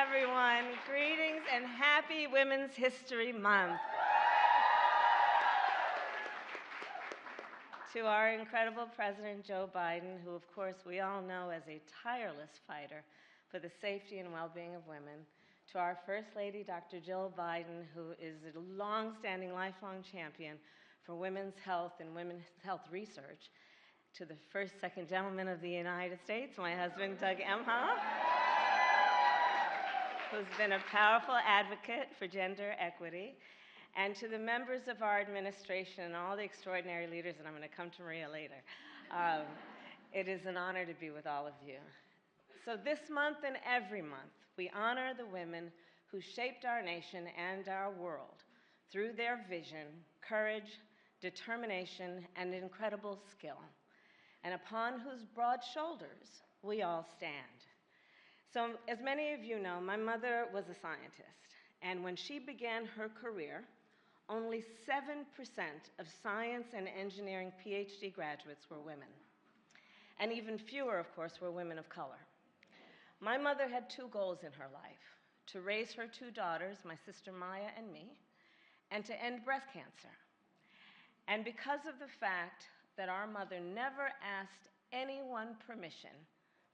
everyone. Greetings and happy Women's History Month. To our incredible President Joe Biden, who of course we all know as a tireless fighter for the safety and well-being of women, to our First Lady, Dr. Jill Biden, who is a long-standing, lifelong champion for women's health and women's health research, to the first, second gentleman of the United States, my husband, Doug Emhoff, who's been a powerful advocate for gender equity, and to the members of our administration and all the extraordinary leaders, and I'm going to come to Maria later. It is an honor to be with all of you. So this month and every month, we honor the women who shaped our nation and our world through their vision, courage, determination, and incredible skill, and upon whose broad shoulders we all stand. So, as many of you know, my mother was a scientist, and when she began her career, only 7% of science and engineering PhD graduates were women. And even fewer, of course, were women of color. My mother had two goals in her life: to raise her two daughters, my sister Maya and me, and to end breast cancer. And because of the fact that our mother never asked anyone permission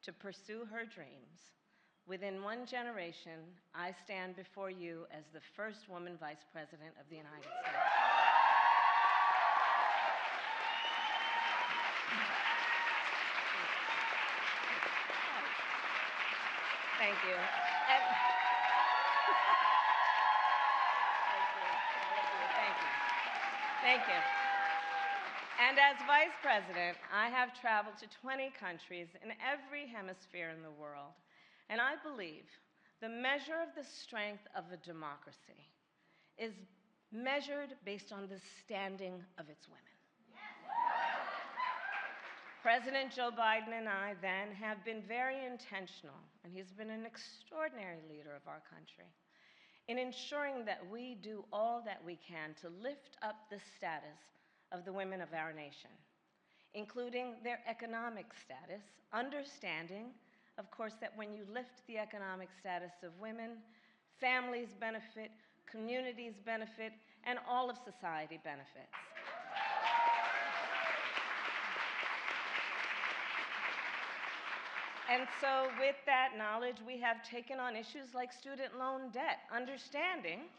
to pursue her dreams, within one generation, I stand before you as the first woman vice president of the United States. Thank you. Thank you. And as vice president, I have traveled to 20 countries in every hemisphere in the world. And I believe the measure of the strength of a democracy is measured based on the standing of its women. President Joe Biden and I then have been very intentional, and he's been an extraordinary leader of our country, in ensuring that we do all that we can to lift up the status of the women of our nation, including their economic status, understanding, of course, that when you lift the economic status of women, families benefit, communities benefit, and all of society benefits. And so with that knowledge, we have taken on issues like student loan debt, understanding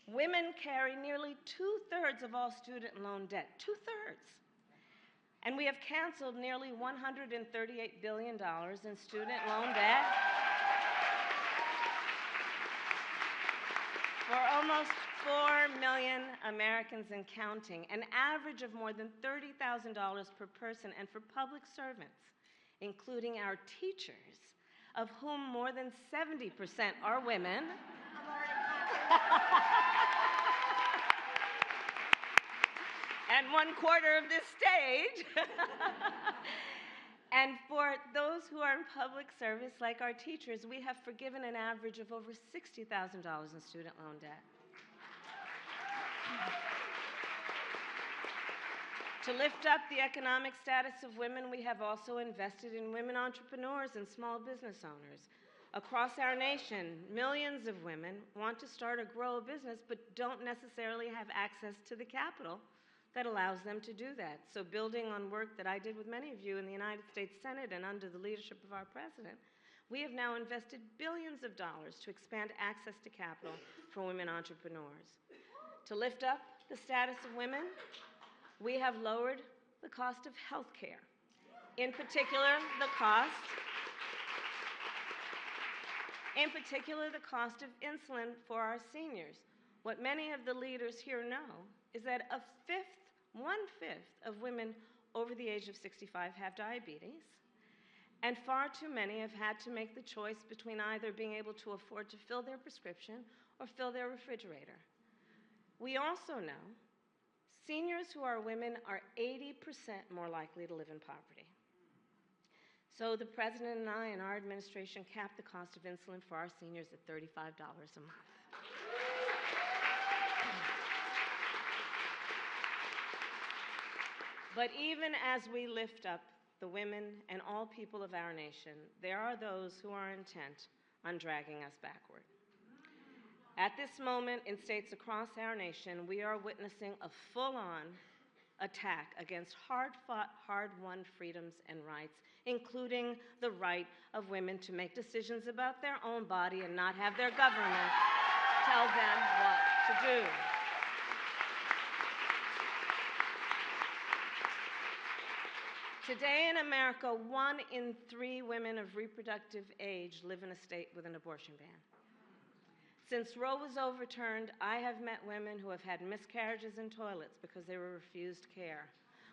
women carry nearly 2/3 of all student loan debt, 2/3. And we have canceled nearly $138 billion in student loan debt for almost 4 million Americans and counting, an average of more than $30,000 per person, and for public servants, including our teachers, of whom more than 70% are women. And 1/4 of this stage. And for those who are in public service, like our teachers, we have forgiven an average of over $60,000 in student loan debt. To lift up the economic status of women, we have also invested in women entrepreneurs and small business owners. Across our nation, millions of women want to start or grow a business, but don't necessarily have access to the capital that allows them to do that. So building on work that I did with many of you in the United States Senate and under the leadership of our president, we have now invested billions of dollars to expand access to capital for women entrepreneurs. To lift up the status of women, we have lowered the cost of health care, in particular the cost of insulin for our seniors. What many of the leaders here know is that 1/5 of women over the age of 65 have diabetes, and far too many have had to make the choice between either being able to afford to fill their prescription or fill their refrigerator. We also know seniors who are women are 80% more likely to live in poverty. So the President and I and our administration capped the cost of insulin for our seniors at $35 a month. But even as we lift up the women and all people of our nation, there are those who are intent on dragging us backward. At this moment, in states across our nation, we are witnessing a full-on attack against hard-fought, hard-won freedoms and rights, including the right of women to make decisions about their own body and not have their government tell them what to do. Today in America, 1 in 3 women of reproductive age live in a state with an abortion ban. Since Roe was overturned, I have met women who have had miscarriages in toilets because they were refused care.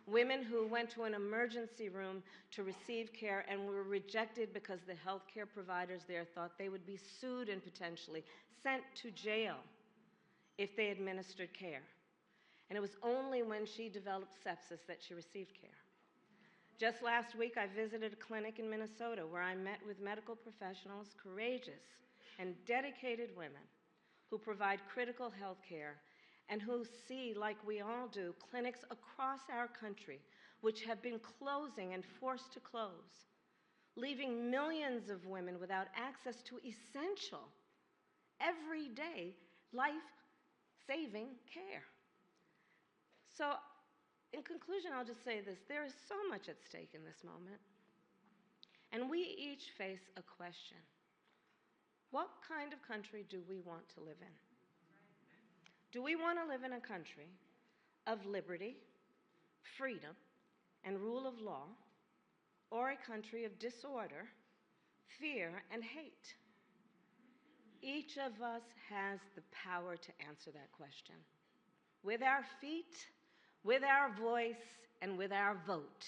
Women who went to an emergency room to receive care and were rejected because the healthcare providers there thought they would be sued and potentially sent to jail if they administered care. And it was only when she developed sepsis that she received care. Just last week, I visited a clinic in Minnesota where I met with medical professionals, courageous and dedicated women who provide critical health care and who see, like we all do, clinics across our country which have been closing and forced to close, leaving millions of women without access to essential, everyday, life-saving care. So, in conclusion, I'll just say this: there is so much at stake in this moment, and we each face a question. What kind of country do we want to live in? Do we want to live in a country of liberty, freedom, and rule of law, or a country of disorder, fear, and hate? Each of us has the power to answer that question, with our feet, with our voice, and with our vote.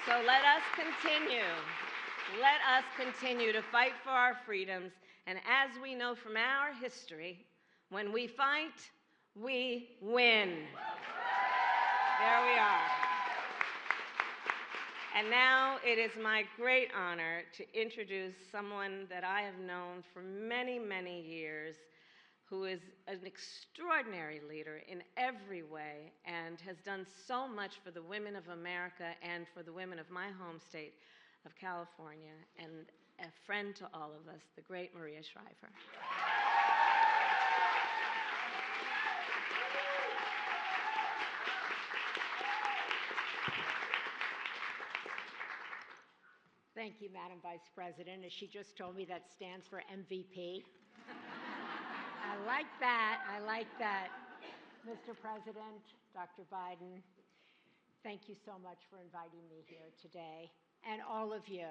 So let us continue to fight for our freedoms. And as we know from our history, when we fight, we win. There we are. And now it is my great honor to introduce someone that I have known for many, many years, who is an extraordinary leader in every way and has done so much for the women of America and for the women of my home state of California, and a friend to all of us, the great Maria Shriver. Thank you, Madam Vice President. As she just told me, that stands for MVP. I like that. I like that. Mr. President, Dr. Biden, thank you so much for inviting me here today, and all of you.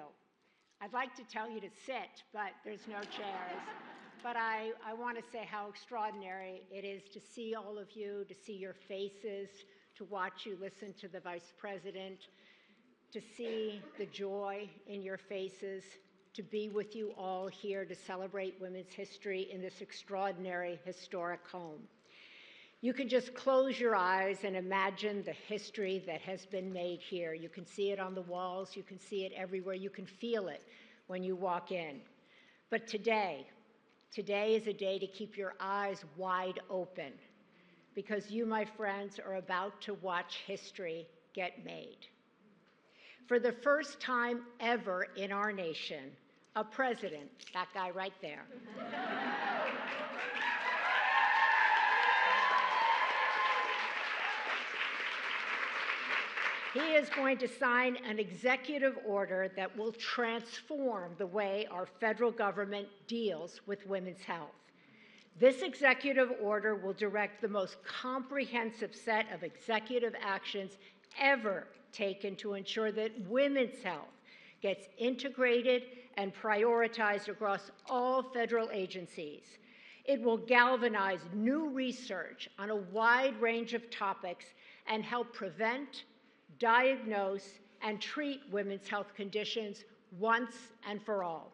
I'd like to tell you to sit, but there's no chairs. But I want to say how extraordinary it is to see all of you, to see your faces, to watch you listen to the Vice President, to see the joy in your faces, to be with you all here to celebrate women's history in this extraordinary, historic home. You can just close your eyes and imagine the history that has been made here. You can see it on the walls, you can see it everywhere, you can feel it when you walk in. But today is a day to keep your eyes wide open, because you, my friends, are about to watch history get made. For the first time ever in our nation, a president, that guy right there, he is going to sign an executive order that will transform the way our federal government deals with women's health. This executive order will direct the most comprehensive set of executive actions ever taken to ensure that women's health gets integrated and prioritized across all federal agencies. It will galvanize new research on a wide range of topics and help prevent, diagnose, and treat women's health conditions once and for all.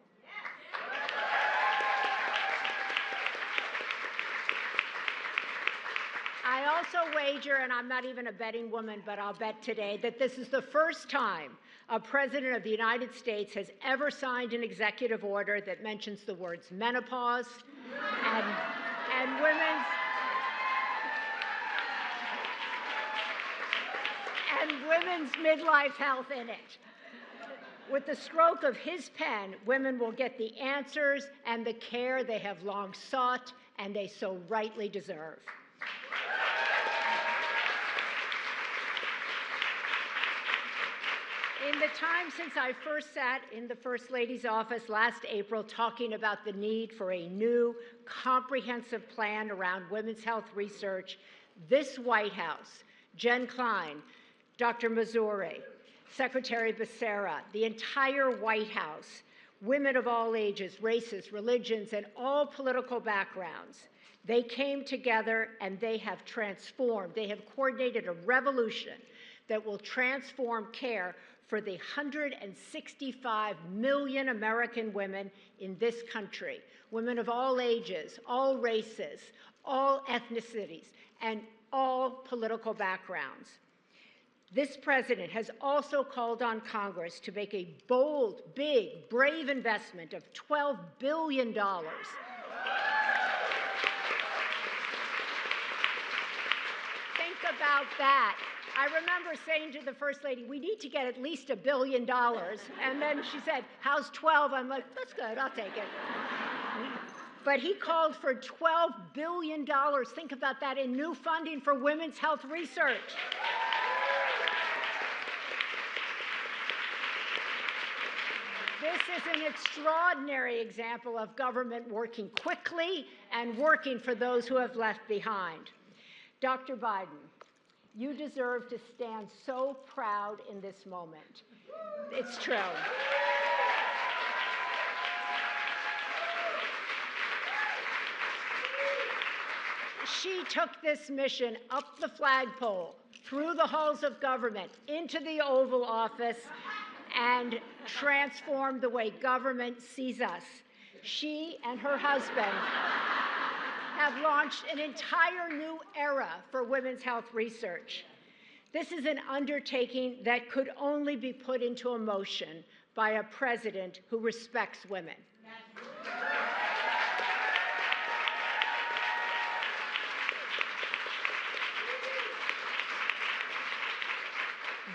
I also wager, and I'm not even a betting woman, but I'll bet today, that this is the first time a president of the United States has ever signed an executive order that mentions the words menopause and women's women's midlife health in it. With the stroke of his pen, women will get the answers and the care they have long sought and they so rightly deserve. In the time since I first sat in the First Lady's office last April talking about the need for a new, comprehensive plan around women's health research, this White House, Jen Klein, Dr. Mazuri, Secretary Becerra, the entire White House, women of all ages, races, religions, and all political backgrounds, they came together and they have transformed, they have coordinated a revolution that will transform care for the 165 million American women in this country, women of all ages, all races, all ethnicities, and all political backgrounds. This president has also called on Congress to make a bold, big, brave investment of $12 billion. Think about that. I remember saying to the First Lady, we need to get at least $1 billion. And then she said, how's 12? I'm like, that's good, I'll take it. But he called for $12 billion. Think about that in new funding for women's health research. This is an extraordinary example of government working quickly and working for those who have left behind. Dr. Biden, you deserve to stand so proud in this moment. It's true. She took this mission up the flagpole, through the halls of government, into the Oval Office, and transformed the way government sees us. She and her husband have launched an entire new era for women's health research. This is an undertaking that could only be put into motion by a president who respects women.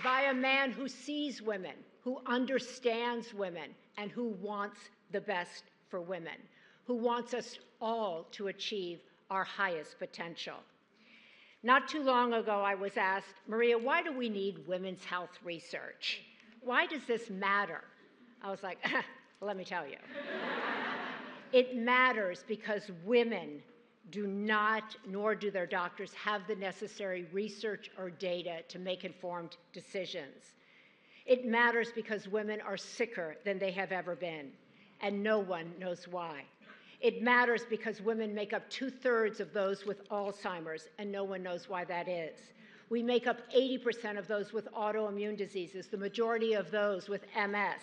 By a man who sees women, who understands women, and who wants the best for women, who wants us all to achieve our highest potential. Not too long ago, I was asked, Maria, why do we need women's health research? Why does this matter? I was like, let me tell you. It matters because women do not, nor do their doctors, have the necessary research or data to make informed decisions. It matters because women are sicker than they have ever been, and no one knows why. It matters because women make up 2/3 of those with Alzheimer's, and no one knows why that is. We make up 80% of those with autoimmune diseases, the majority of those with MS.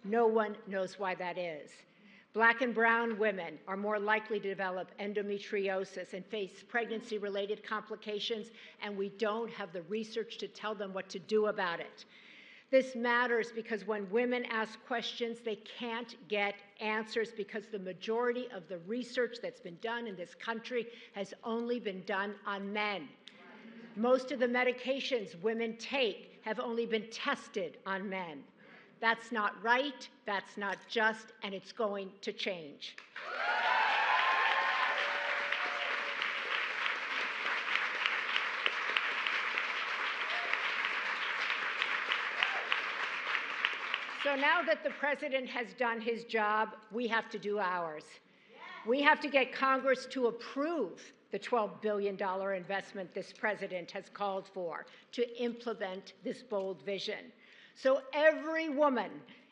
No one knows why that is. Black and brown women are more likely to develop endometriosis and face pregnancy-related complications, and we don't have the research to tell them what to do about it. This matters because when women ask questions, they can't get answers because the majority of the research that's been done in this country has only been done on men. Most of the medications women take have only been tested on men. That's not right, that's not just, and it's going to change. So now that the president has done his job, we have to do ours. We have to get Congress to approve the $12 billion investment this president has called for to implement this bold vision. So every woman,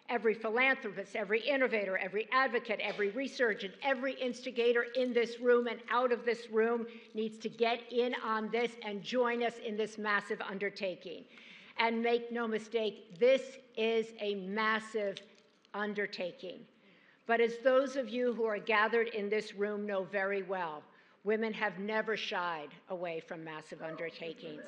every philanthropist, every innovator, every advocate, every researcher, and every instigator in this room and out of this room needs to get in on this and join us in this massive undertaking. And make no mistake, this is a massive undertaking. But as those of you who are gathered in this room know very well, women have never shied away from massive undertakings.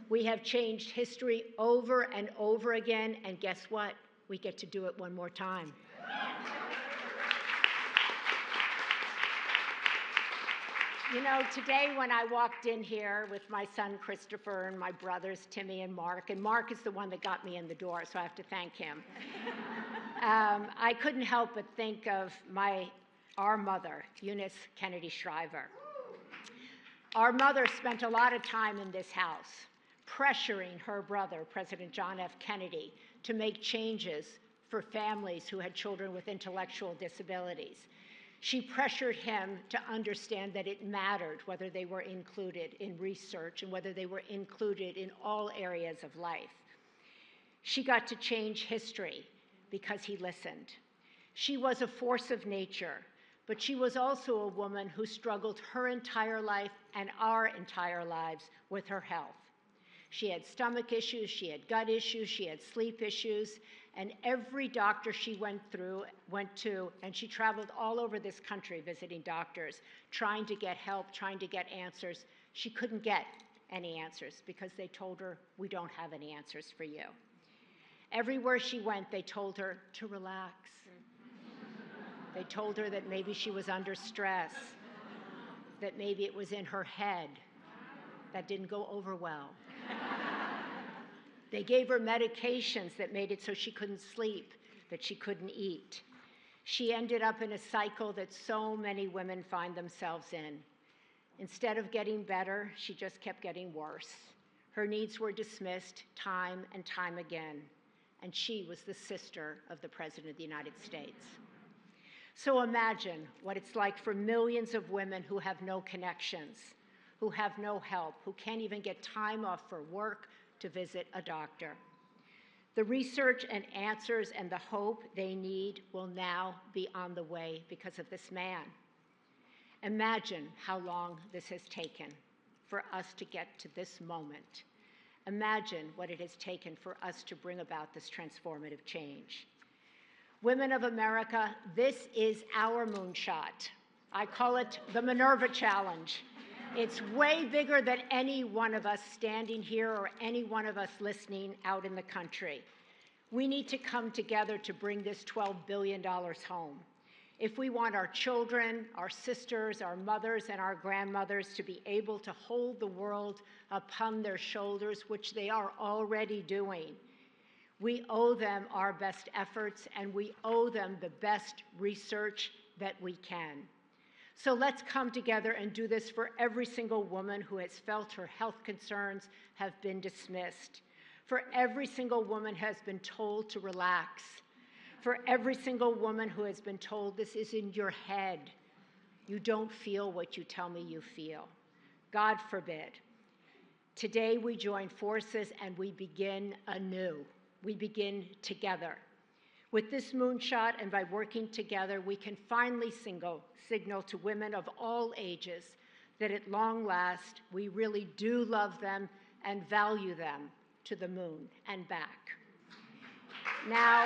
We have changed history over and over again, and guess what? We get to do it one more time. You know, today when I walked in here with my son Christopher and my brothers Timmy and Mark is the one that got me in the door, so I have to thank him. I couldn't help but think of our mother, Eunice Kennedy Shriver. Our mother spent a lot of time in this house pressuring her brother, President John F. Kennedy, to make changes for families who had children with intellectual disabilities. She pressured him to understand that it mattered whether they were included in research and whether they were included in all areas of life. She got to change history because he listened. She was a force of nature, but she was also a woman who struggled her entire life and our entire lives with her health. She had stomach issues, she had gut issues, she had sleep issues, and every doctor she went to, and she traveled all over this country visiting doctors, trying to get help, trying to get answers. She couldn't get any answers because they told her, "We don't have any answers for you." Everywhere she went, they told her to relax. They told her that maybe she was under stress, that maybe it was in her head. That didn't go over well. They gave her medications that made it so she couldn't sleep, that she couldn't eat. She ended up in a cycle that so many women find themselves in. Instead of getting better, she just kept getting worse. Her needs were dismissed time and time again, and she was the sister of the President of the United States. So imagine what it's like for millions of women who have no connections, who have no help, who can't even get time off for work to visit a doctor. The research and answers and the hope they need will now be on the way because of this man. Imagine how long this has taken for us to get to this moment. Imagine what it has taken for us to bring about this transformative change. Women of America, this is our moonshot. I call it the Minerva Challenge. It's way bigger than any one of us standing here or any one of us listening out in the country. We need to come together to bring this $12 billion home. If we want our children, our sisters, our mothers, and our grandmothers to be able to hold the world upon their shoulders, which they are already doing, we owe them our best efforts, and we owe them the best research that we can. So let's come together and do this for every single woman who has felt her health concerns have been dismissed, for every single woman who has been told to relax, for every single woman who has been told this is in your head. You don't feel what you tell me you feel. God forbid. Today we join forces and we begin anew. We begin together. With this moonshot and by working together, we can finally signal to women of all ages that at long last, we really do love them and value them to the moon and back. Now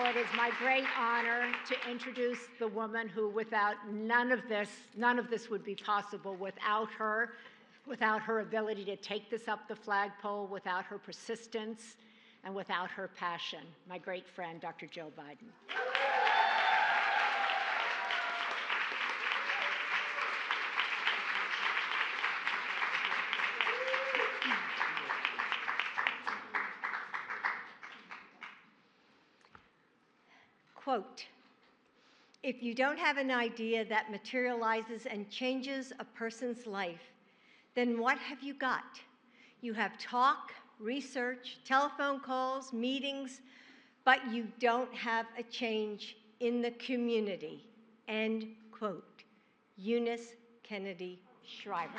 it is my great honor to introduce the woman who none of this would be possible without her ability to take this up the flagpole, without her persistence, and without her passion, my great friend, Dr. Joe Biden. Quote, "If you don't have an idea that materializes and changes a person's life, then what have you got? You have talk, research, telephone calls, meetings, but you don't have a change in the community." End quote. Eunice Kennedy Shriver.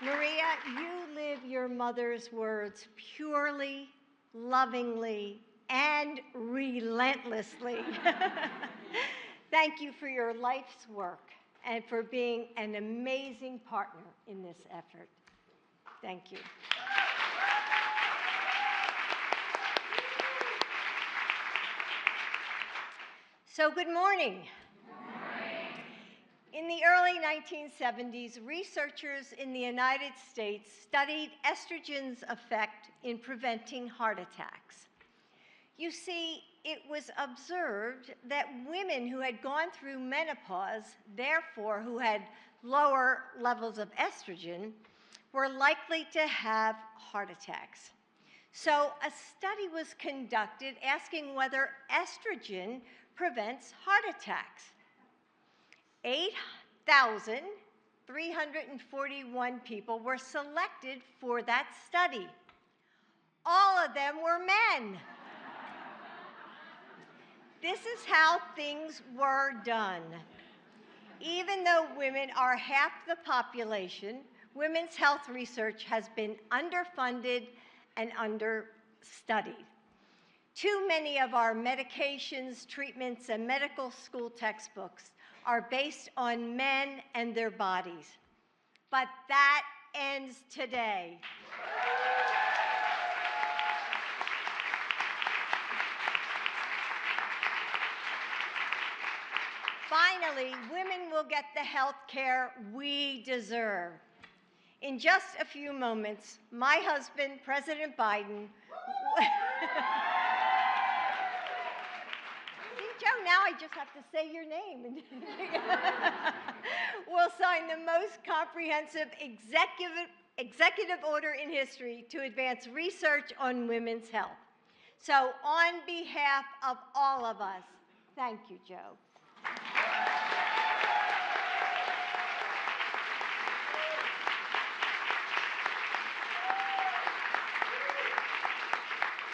Maria, you live your mother's words purely, lovingly, and relentlessly. Thank you for your life's work and for being an amazing partner in this effort. Thank you. So, good morning. In the early 1970s, researchers in the United States studied estrogen's effect in preventing heart attacks. You see, it was observed that women who had gone through menopause, therefore who had lower levels of estrogen, were likely to have heart attacks. So a study was conducted asking whether estrogen prevents heart attacks. 8,341 people were selected for that study. All of them were men. This is how things were done. Even though women are half the population, women's health research has been underfunded and understudied. Too many of our medications, treatments, and medical school textbooks are based on men and their bodies. But that ends today. Finally, women will get the health care we deserve. In just a few moments, my husband, President Biden, see, Joe, now I just have to say your name. Will sign the most comprehensive executive order in history to advance research on women's health. So on behalf of all of us, thank you, Joe.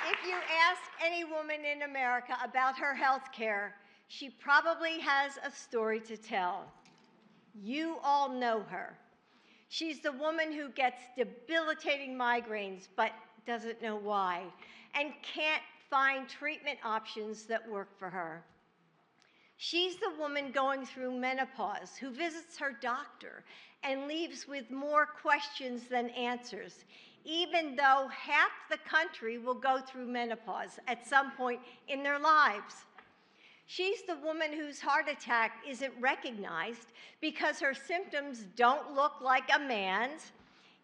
If you ask any woman in America about her health care, she probably has a story to tell. You all know her. She's the woman who gets debilitating migraines but doesn't know why, and can't find treatment options that work for her. She's the woman going through menopause who visits her doctor and leaves with more questions than answers, even though half the country will go through menopause at some point in their lives. She's the woman whose heart attack isn't recognized because her symptoms don't look like a man's,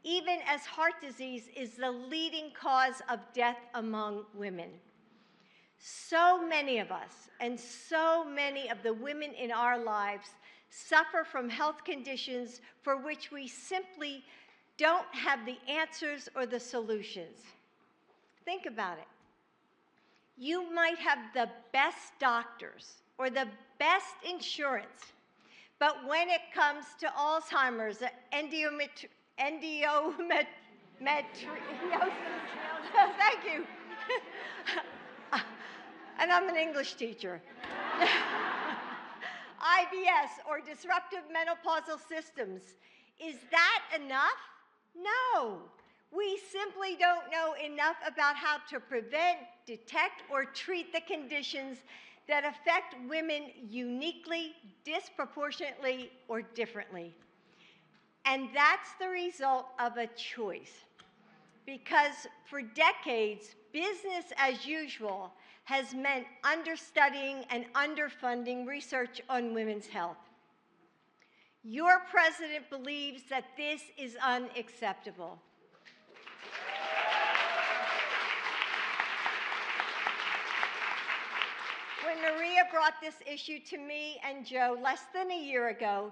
even as heart disease is the leading cause of death among women. So many of us and so many of the women in our lives suffer from health conditions for which we simply don't have the answers or the solutions. Think about it. You might have the best doctors or the best insurance, but when it comes to Alzheimer's, thank you. And I'm an English teacher. IBS, or disruptive menopausal systems. Is that enough? No. We simply don't know enough about how to prevent, detect, or treat the conditions that affect women uniquely, disproportionately, or differently. And that's the result of a choice. Because for decades, business as usual has meant understudying and underfunding research on women's health. Your president believes that this is unacceptable. When Maria brought this issue to me and Joe less than a year ago,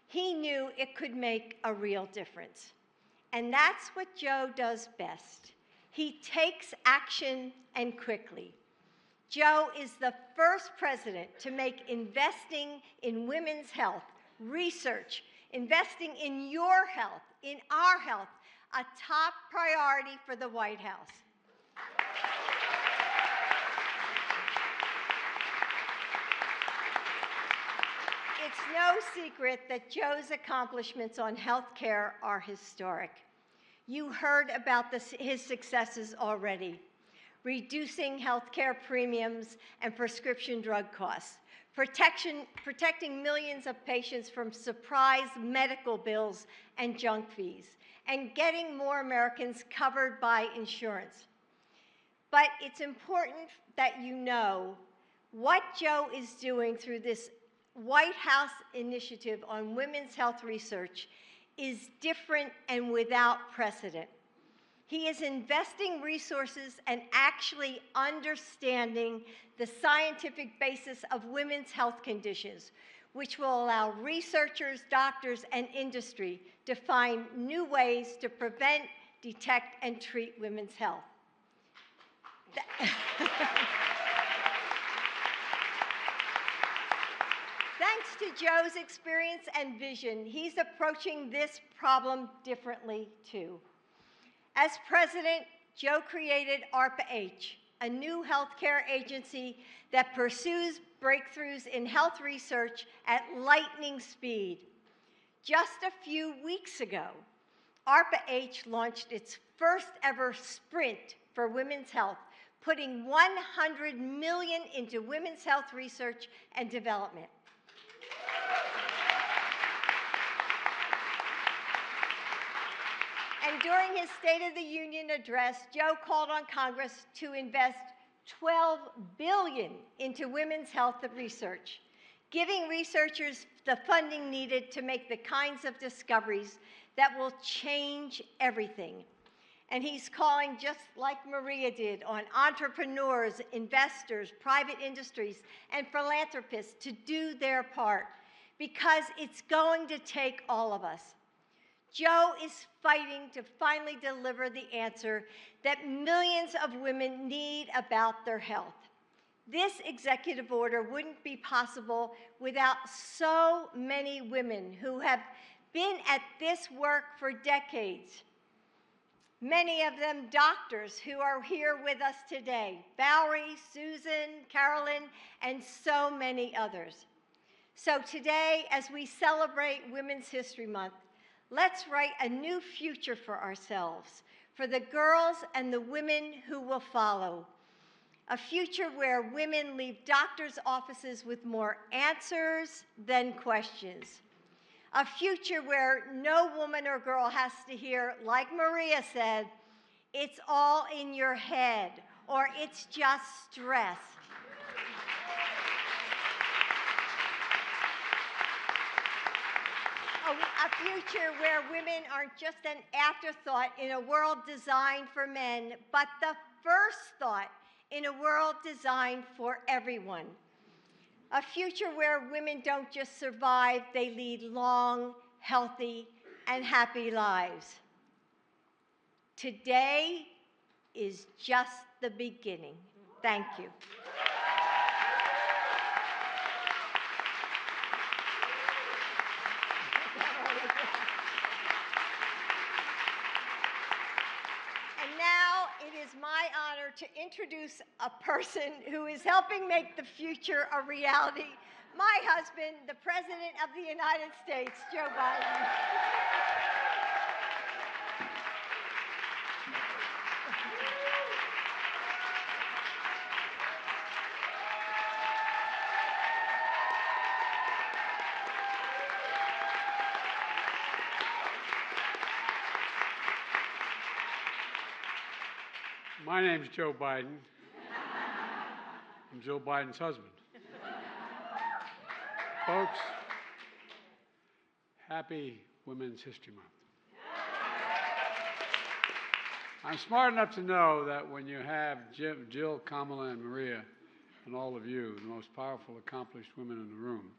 he knew it could make a real difference. And that's what Joe does best. He takes action, and quickly. Joe is the first president to make investing in women's health, research, investing in your health, in our health, a top priority for the White House. It's no secret that Joe's accomplishments on health care are historic. You heard about his successes already. Reducing health care premiums and prescription drug costs, protecting millions of patients from surprise medical bills and junk fees, and getting more Americans covered by insurance. But it's important that you know what Joe is doing through this White House initiative on women's health research is different and without precedent. He is investing resources and actually understanding the scientific basis of women's health conditions, which will allow researchers, doctors, and industry to find new ways to prevent, detect, and treat women's health. Thanks to Joe's experience and vision, he's approaching this problem differently too. As president, Joe created ARPA-H, a new healthcare agency that pursues breakthroughs in health research at lightning speed. Just a few weeks ago, ARPA-H launched its first ever sprint for women's health, putting $100 million into women's health research and development. And during his State of the Union address, Joe called on Congress to invest $12 billion into women's health research, giving researchers the funding needed to make the kinds of discoveries that will change everything. And he's calling, just like Maria did, on entrepreneurs, investors, private industries, and philanthropists to do their part, because it's going to take all of us. Joe is fighting to finally deliver the answer that millions of women need about their health. This executive order wouldn't be possible without so many women who have been at this work for decades. Many of them doctors who are here with us today: Valerie, Susan, Carolyn, and so many others. So today, as we celebrate Women's History Month, let's write a new future for ourselves, for the girls and the women who will follow. A future where women leave doctors' offices with more answers than questions. A future where no woman or girl has to hear, like Maria said, "It's all in your head," or "It's just stress." A future where women aren't just an afterthought in a world designed for men, but the first thought in a world designed for everyone. A future where women don't just survive, they lead long, healthy, and happy lives. Today is just the beginning. Thank you. It is my honor to introduce a person who is helping make the future a reality. My husband, the President of the United States, Joe Biden. My name's Joe Biden. I'm Joe Biden's husband. Folks, happy Women's History Month. I'm smart enough to know that when you have Jill, Kamala, and Maria, and all of you, the most powerful, accomplished women in the room,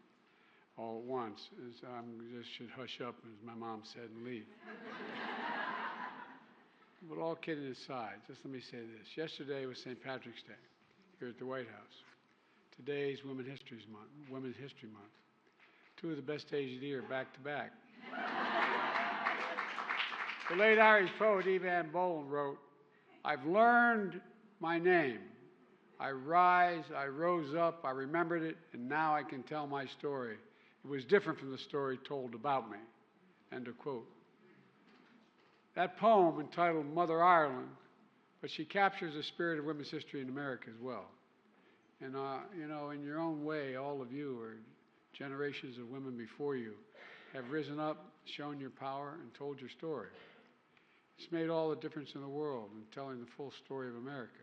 all at once, I just should hush up, as my mom said, and leave. But all kidding aside, just let me say this. Yesterday was St. Patrick's Day here at the White House. Today is Women's History Month. Two of the best days of the year, back to back. The late Irish poet Eve Ann Boland wrote, "I've learned my name. I rose up, I remembered it, and now I can tell my story. It was different from the story told about me." End of quote. That poem entitled Mother Ireland, but she captures the spirit of women's history in America as well. And, in your own way, all of you, or generations of women before you, have risen up, shown your power, and told your story. It's made all the difference in the world in telling the full story of America.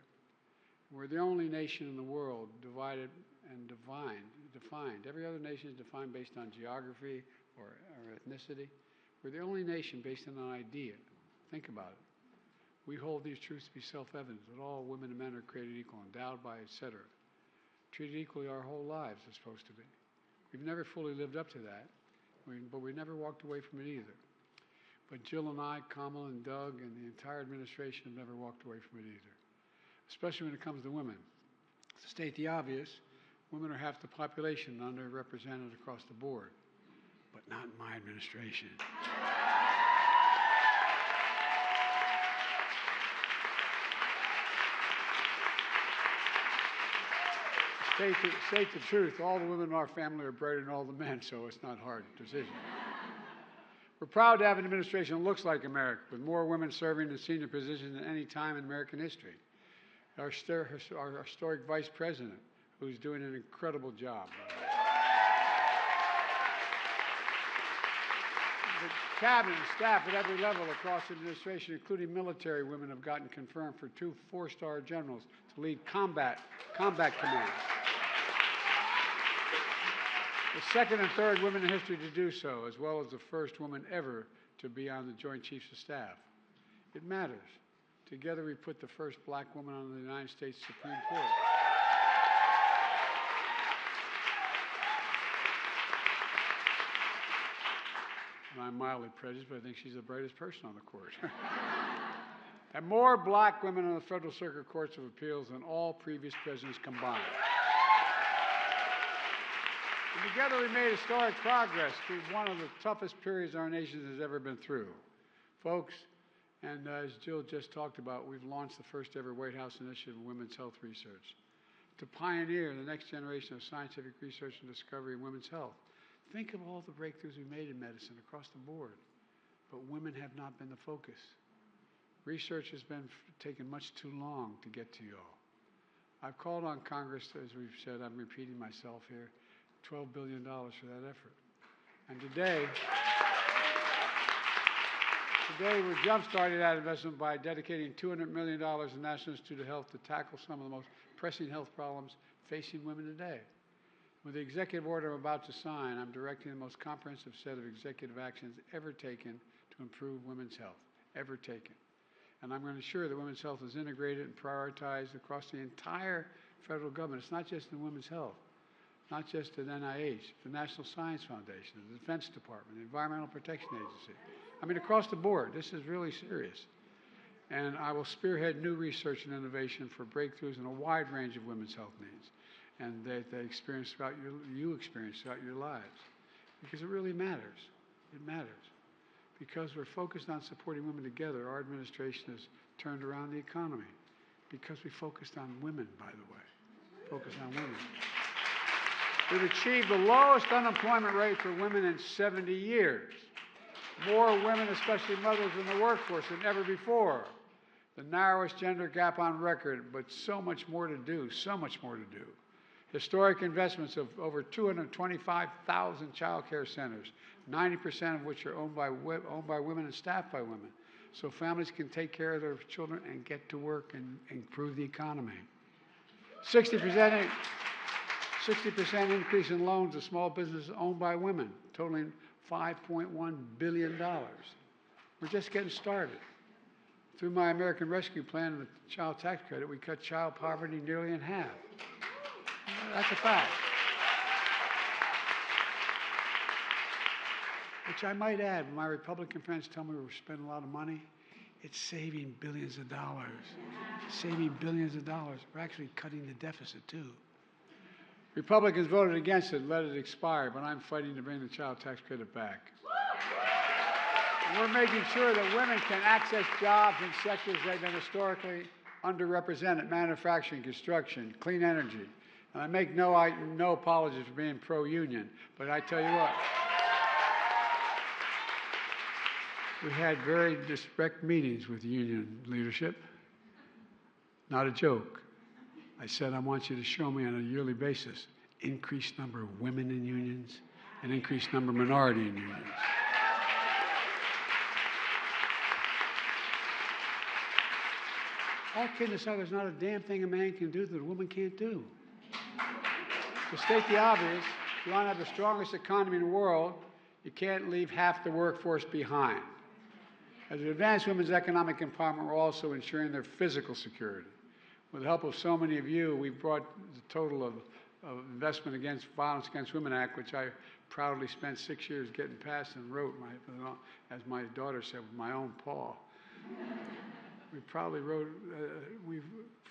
We're the only nation in the world divided and defined. Every other nation is defined based on geography or ethnicity. We're the only nation based on an idea. Think about it. We hold these truths to be self-evident, that all women and men are created equal, endowed by, etc. Treated equally our whole lives are supposed to be. We've never fully lived up to that, but we never walked away from it either. But Jill and I, Kamala and Doug, and the entire administration have never walked away from it either, especially when it comes to women. To state the obvious, women are half the population, underrepresented across the board, but not in my administration. State the truth, all the women in our family are brighter than all the men, so it's not a hard decision. We're proud to have an administration that looks like America, with more women serving in senior positions than any time in American history. Our historic vice president, who's doing an incredible job. The cabinet and staff at every level across the administration, including military women, have gotten confirmed for 2 4-star generals to lead combat commands. The second and third women in history to do so, as well as the first woman ever to be on the Joint Chiefs of Staff. It matters. Together we put the first black woman on the United States Supreme Court. And I'm mildly prejudiced, but I think she's the brightest person on the court. And more black women on the Federal Circuit Courts of Appeals than all previous presidents combined. And together we made historic progress through one of the toughest periods our nation has ever been through. Folks, and as Jill just talked about, we've launched the first ever White House initiative in women's health research to pioneer the next generation of scientific research and discovery in women's health. Think of all the breakthroughs we made in medicine across the board, but women have not been the focus. Research has been taking much too long to get to you all. I've called on Congress, as we've said, I'm repeating myself here, $12 billion for that effort. And today we're jump-starting that investment by dedicating $200 million to the National Institute of Health to tackle some of the most pressing health problems facing women today. With the executive order I'm about to sign, I'm directing the most comprehensive set of executive actions ever taken to improve women's health, ever taken. And I'm going to ensure that women's health is integrated and prioritized across the entire federal government. It's not just in women's health, not just at NIH, the National Science Foundation, the Defense Department, the Environmental Protection Agency. I mean, across the board, this is really serious. And I will spearhead new research and innovation for breakthroughs in a wide range of women's health needs, and that you experience throughout your lives. Because it really matters. It matters. Because we're focused on supporting women together, our administration has turned around the economy. Because we focused on women, by the way. Focused on women. We've achieved the lowest unemployment rate for women in 70 years. More women, especially mothers, in the workforce than ever before. The narrowest gender gap on record, but so much more to do, so much more to do. Historic investments of over 225,000 child care centers, 90% of which are owned by women and staffed by women, so families can take care of their children and get to work and improve the economy. 60% increase in loans to small businesses owned by women, totaling $5.1 billion. We're just getting started. Through my American Rescue Plan and the child tax credit, we cut child poverty nearly in half. That's a fact. Which I might add, when my Republican friends tell me we're spending a lot of money, it's saving billions of dollars. Saving billions of dollars. We're actually cutting the deficit, too. Republicans voted against it and let it expire, but I'm fighting to bring the child tax credit back. And we're making sure that women can access jobs in sectors they've been historically underrepresented: manufacturing, construction, clean energy. And I make no apologies for being pro-union, but I tell you what, we had very direct meetings with union leadership. Not a joke. I said, I want you to show me on a yearly basis increased number of women in unions and increased number of minority in unions. all kidding aside, there's not a damn thing a man can do that a woman can't do. To state the obvious, if you want to have the strongest economy in the world, you can't leave half the workforce behind. As we advance women's economic empowerment, we're also ensuring their physical security. With the help of so many of you, we've brought the total of Investment Against Violence Against Women Act, which I proudly spent 6 years getting passed and wrote, as my daughter said, with my own paw. We probably wrote, we've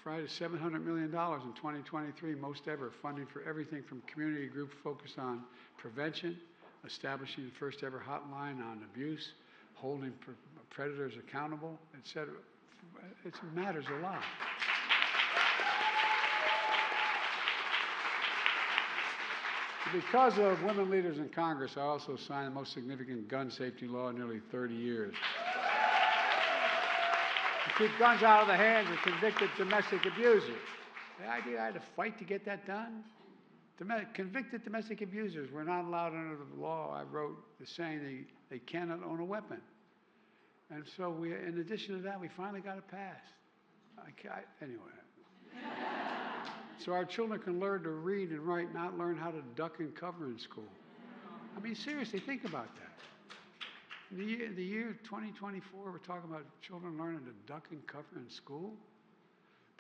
provided $700 million in 2023, most ever, funding for everything from community groups focused on prevention, establishing the first ever hotline on abuse, holding predators accountable, etc. It matters a lot. Because of women leaders in Congress, I also signed the most significant gun safety law in nearly 30 years. To keep guns out of the hands of convicted domestic abusers. The idea I had to fight to get that done? Convicted domestic abusers were not allowed under the law I wrote saying they cannot own a weapon. And so in addition to that, we finally got it passed. Anyway. So our children can learn to read and write, not learn how to duck and cover in school. I mean, seriously, think about that. In the year 2024, we're talking about children learning to duck and cover in school.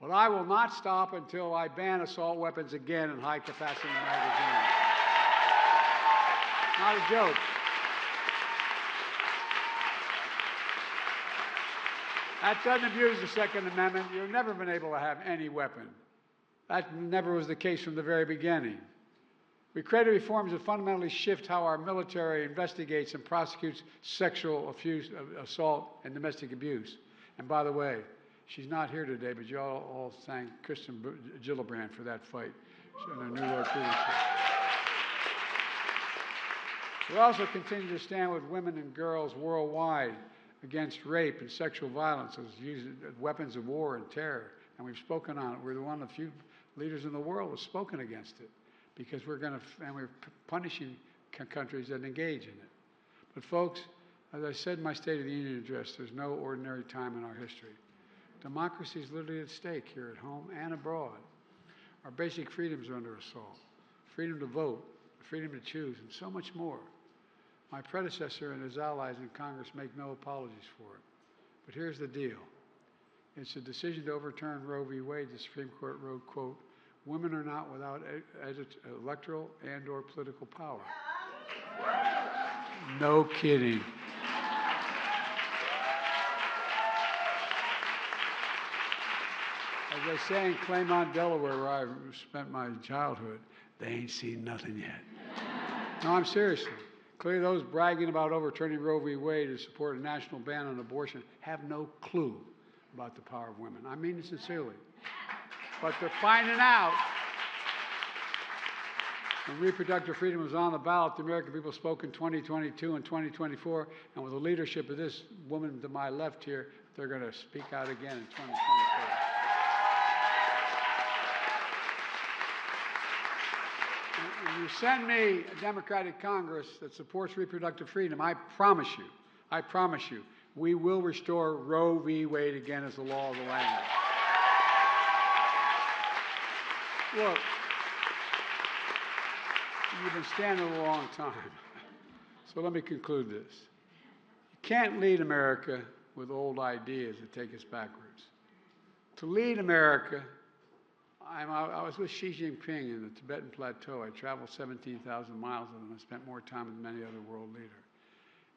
But I will not stop until I ban assault weapons again in high-capacity magazines. Not a joke. That doesn't abuse the Second Amendment. You've never been able to have any weapon. That never was the case from the very beginning. We created reforms that fundamentally shift how our military investigates and prosecutes sexual abuse, assault, and domestic abuse. And by the way, she's not here today, but you all thank Kristen Gillibrand for that fight. She's our new Lord Leadership. We also continue to stand with women and girls worldwide against rape and sexual violence as weapons of war and terror. And we've spoken on it. We're one of the few leaders in the world who've spoken against it because we're punishing countries that engage in it. But folks, as I said in my State of the Union address, there's no ordinary time in our history. Democracy is literally at stake here at home and abroad. Our basic freedoms are under assault. Freedom to vote, freedom to choose, and so much more. My predecessor and his allies in Congress make no apologies for it. But here's the deal. It's a decision to overturn Roe v. Wade. The Supreme Court wrote, quote, "Women are not without electoral and or political power." No kidding. As they say in Claymont, Delaware, where I spent my childhood, they ain't seen nothing yet. No, I'm serious. Clearly those bragging about overturning Roe v. Wade to support a national ban on abortion have no clue about the power of women. I mean it sincerely. But they're finding out. When reproductive freedom was on the ballot, the American people spoke in 2022 and 2024, and with the leadership of this woman to my left here, they're going to speak out again in 2024. If you send me a Democratic Congress that supports reproductive freedom, I promise you, we will restore Roe v. Wade again as the law of the land. Look, you've been standing a long time. So let me conclude this. You can't lead America with old ideas that take us backwards. To lead America, I was with Xi Jinping in the Tibetan Plateau. I traveled 17,000 miles with him. I spent more time with many other world leaders.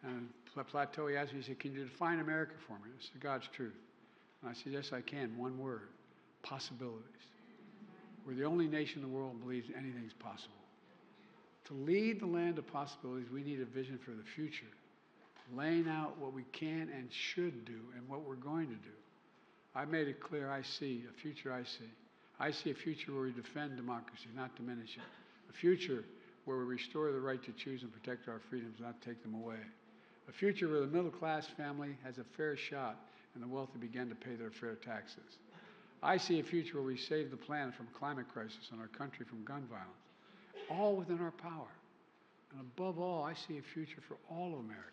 And the plateau, he asked me, he said, "Can you define America for me?" I said, "God's truth." And I said, "Yes, I can. One word, possibilities." We're the only nation in the world that believes anything's possible. To lead the land of possibilities, we need a vision for the future, laying out what we can and should do and what we're going to do. I made it clear I see a future I see. I see a future where we defend democracy, not diminish it. A future where we restore the right to choose and protect our freedoms, not take them away. A future where the middle-class family has a fair shot and the wealthy begin to pay their fair taxes. I see a future where we save the planet from climate crisis and our country from gun violence, all within our power. And above all, I see a future for all of America,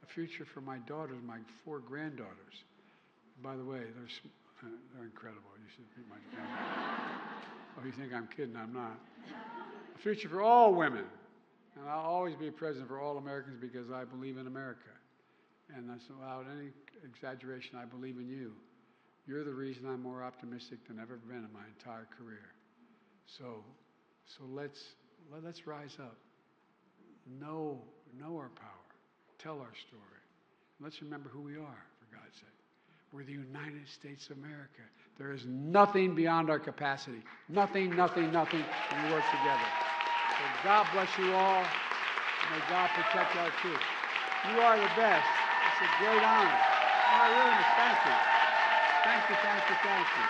a future for my daughters, my 4 granddaughters. By the way, there's They're incredible. You should meet my family. Oh, you think I'm kidding? I'm not. A future for all women. And I'll always be a president for all Americans because I believe in America. And that's without any exaggeration, I believe in you. You're the reason I'm more optimistic than I've ever been in my entire career. So let's rise up. Know our power. Tell our story. Let's remember who we are, for God's sake. We're the United States of America. There is nothing beyond our capacity. Nothing, nothing, nothing, and we work together. So God bless you all. May God protect our troops. You are the best. It's a great honor. Oh, I really must thank you. Thank you, thank you, thank you.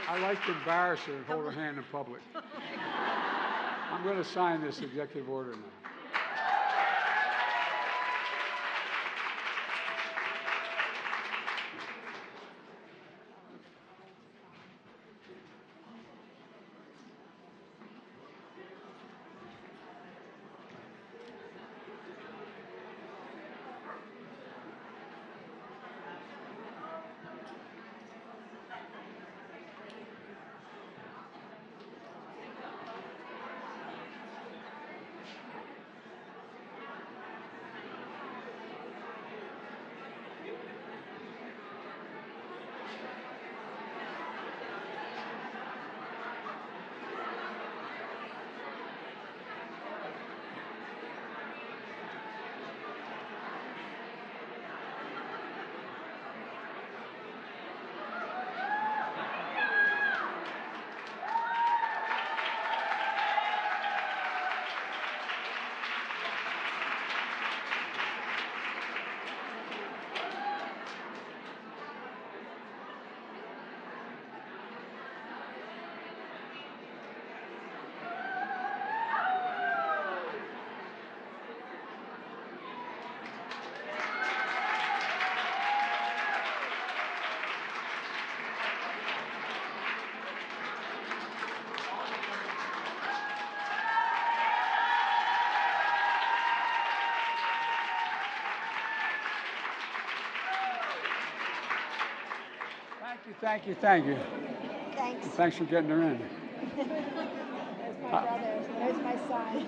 I like to embarrass her and hold her hand in public. I'm going to sign this executive order now. Thank you, thank you. Thanks. Thanks for getting her in. There's my brother. There's my son.